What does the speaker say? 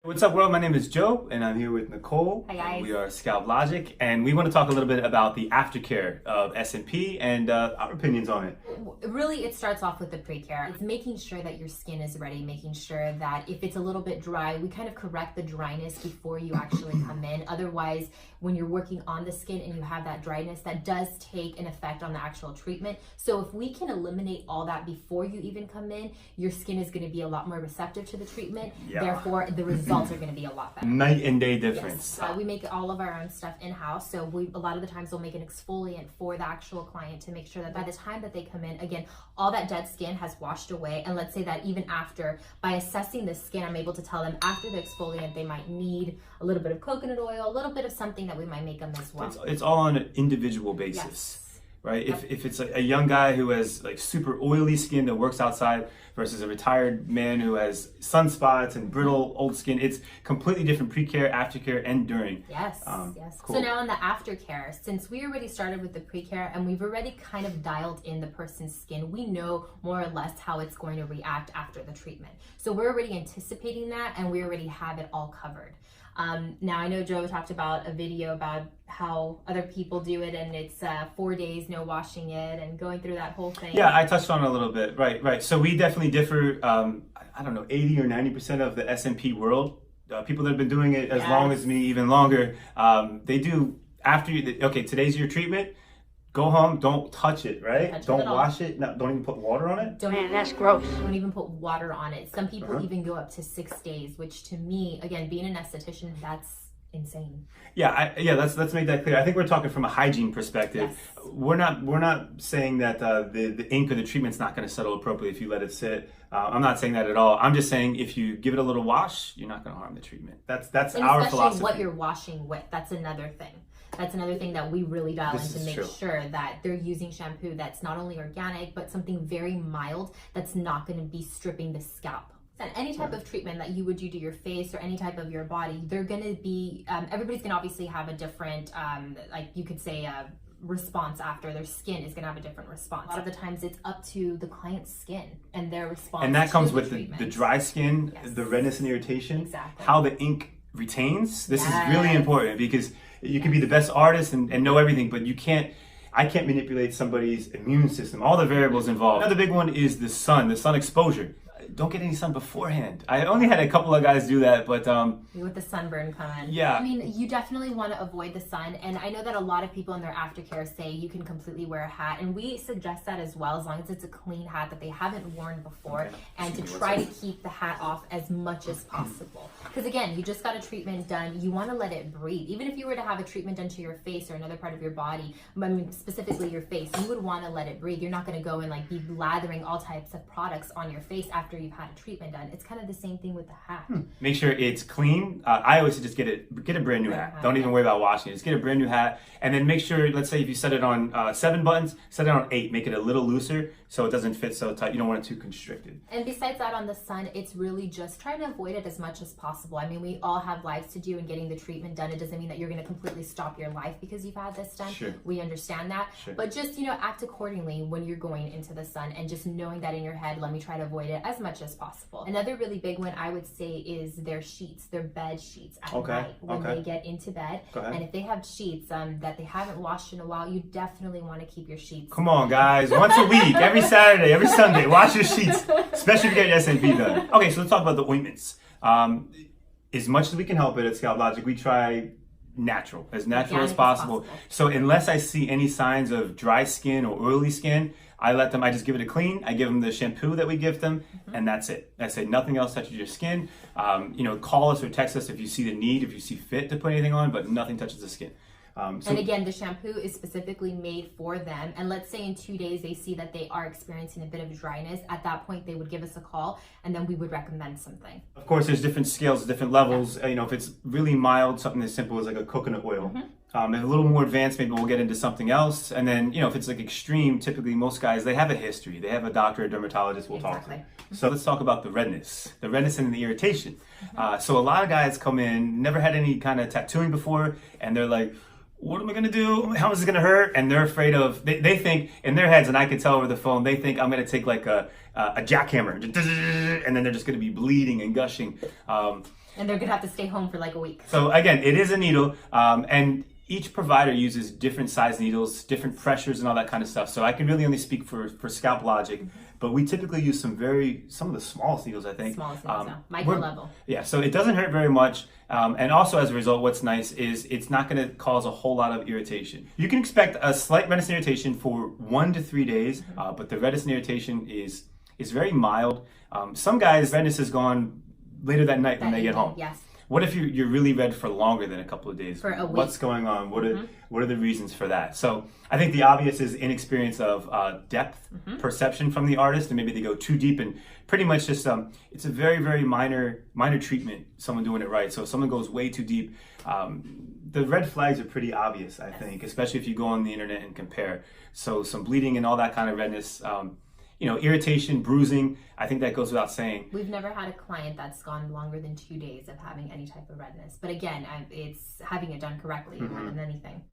What's up, world? My name is Joe, and I'm here with Nicole. Hi, guys. We are Scalp Logic, and we want to talk a little bit about the aftercare of S&P and our opinions on it. Really, it starts off with the pre-care. It's making sure that your skin is ready, making sure that if it's a little bit dry, we kind of correct the dryness before you actually come in. Otherwise, when you're working on the skin and you have that dryness, that does take an effect on the actual treatment. So if we can eliminate all that before you even come in, your skin is going to be a lot more receptive to the treatment. Yeah. Therefore, the results are going to be a lot better. Night and day difference. Yes. We make all of our own stuff in-house, so a lot of the times we'll make an exfoliant for the actual client to make sure that by the time that they come in, again, all that dead skin has washed away. And let's say that even after, by assessing the skin, I'm able to tell them after the exfoliant they might need a little bit of coconut oil, a little bit of something that we might make them as well. It's all on an individual basis. Yes. Right? If it's a young guy who has like super oily skin that works outside versus a retired man who has sunspots and brittle old skin, it's completely different pre-care, aftercare, and during. Yes, yes. Cool. So now on the aftercare, since we already started with the pre-care and we've already kind of dialed in the person's skin, we know more or less how it's going to react after the treatment. So we're already anticipating that and we already have it all covered. Now I know Joe talked about a video about how other people do it and it's 4 days no washing it and going through that whole thing. Yeah, I touched on it a little bit. Right. So we definitely differ, I don't know, 80 or 90% of the S&P world. People that have been doing it as long as me, even longer, they do after you, okay, today's your treatment. Go home, don't touch it, right? Don't wash it, don't even put water on it. Man, that's gross. Don't even put water on it. Some people even go up to 6 days, which to me, again, being an esthetician, that's insane. Yeah, let's make that clear. I think we're talking from a hygiene perspective. Yes. We're not saying that the ink or the treatment's not going to settle appropriately if you let it sit. I'm not saying that at all. I'm just saying if you give it a little wash, you're not going to harm the treatment. That's and our especially philosophy. What you're washing with, that's another thing. That's another thing that we really dial in to make sure that they're using shampoo that's not only organic, but something very mild that's not going to be stripping the scalp. And any type of treatment that you would do to your face or any type of your body, they're going to be, everybody's going to obviously have a different, like you could say, response after. Their skin is going to have a different response. A lot of the times it's up to the client's skin and their response. And that comes with the dry skin, the redness and irritation, exactly. How the ink retains. This is really important because you can be the best artist and know everything, but I can't manipulate somebody's immune system, all the variables involved. Another big one is the sun exposure. Don't get any sun beforehand. I only had a couple of guys do that, but with the sunburn coming. Yeah. I mean, you definitely want to avoid the sun, and I know that a lot of people in their aftercare say you can completely wear a hat, and we suggest that as well, as long as it's a clean hat that they haven't worn before, and to try to keep the hat off as much as possible. Because again, you just got a treatment done, you want to let it breathe. Even if you were to have a treatment done to your face or another part of your body, I mean specifically your face, you would want to let it breathe. You're not going to go and like be lathering all types of products on your face after you've had a treatment done. It's kind of the same thing with the hat. Make sure it's clean. I always suggest get a brand new hat. Don't even worry about washing it. Just get a brand new hat, and then make sure, let's say if you set it on 7 buttons, set it on 8. Make it a little looser so it doesn't fit so tight. You don't want it too constricted. And besides that, on the sun, it's really just trying to avoid it as much as possible. I mean, we all have lives to do, and getting the treatment done, it doesn't mean that you're going to completely stop your life because you've had this done. Sure. We understand that. Sure. But just, act accordingly when you're going into the sun, and just knowing that in your head, let me try to avoid it as much as possible. Another really big one I would say is their sheets, their bed sheets at night when they get into bed. And if they have sheets that they haven't washed in a while, you definitely want to keep your sheets. Come on, guys. Once a week, every Saturday, every Sunday, wash your sheets, especially if you get your S&P done. Okay, so let's talk about the ointments. As much as we can help it at Scalp Logic, we try as natural as possible. So unless I see any signs of dry skin or oily skin, I just give it a clean. I give them the shampoo that we give them, and that's it. Nothing else touches your skin. Call us or text us if you see the need, if you see fit to put anything on, but nothing touches the skin. And again, the shampoo is specifically made for them. And let's say in 2 days they see that they are experiencing a bit of dryness. At that point, they would give us a call, and then we would recommend something. Of course, there's different scales, different levels. If it's really mild, something as simple as like a coconut oil. If a little more advanced, maybe we'll get into something else. And then, if it's like extreme, typically most guys, they have a history. They have a doctor, a dermatologist we'll talk to. So let's talk about the redness and the irritation. So a lot of guys come in, never had any kind of tattooing before, and they're like, what am I going to do? How is it going to hurt? And they're afraid of, they think in their heads, and I can tell over the phone, they think I'm going to take like a jackhammer, and then they're just going to be bleeding and gushing. And they're gonna have to stay home for like a week. So again, it is a needle, and each provider uses different size needles, different pressures, and all that kind of stuff. So I can really only speak for Scalp Logic, but we typically use some of the smallest needles, I think. Smallest needles, micro level. Yeah, so it doesn't hurt very much. And also as a result, what's nice is it's not gonna cause a whole lot of irritation. You can expect a slight redness and irritation for 1 to 3 days, but the redness and irritation is very mild. Some guys, redness is gone later that night when they get home. Yes. What if you're really red for longer than a couple of days? For a week. What's going on? What are the reasons for that? So I think the obvious is inexperience of depth perception from the artist, and maybe they go too deep and pretty much just it's a very, very minor treatment, someone doing it right. So if someone goes way too deep, the red flags are pretty obvious, I think, especially if you go on the internet and compare. So some bleeding and all that kind of redness, irritation, bruising, I think that goes without saying. We've never had a client that's gone longer than 2 days of having any type of redness. But again, it's having it done correctly more than anything.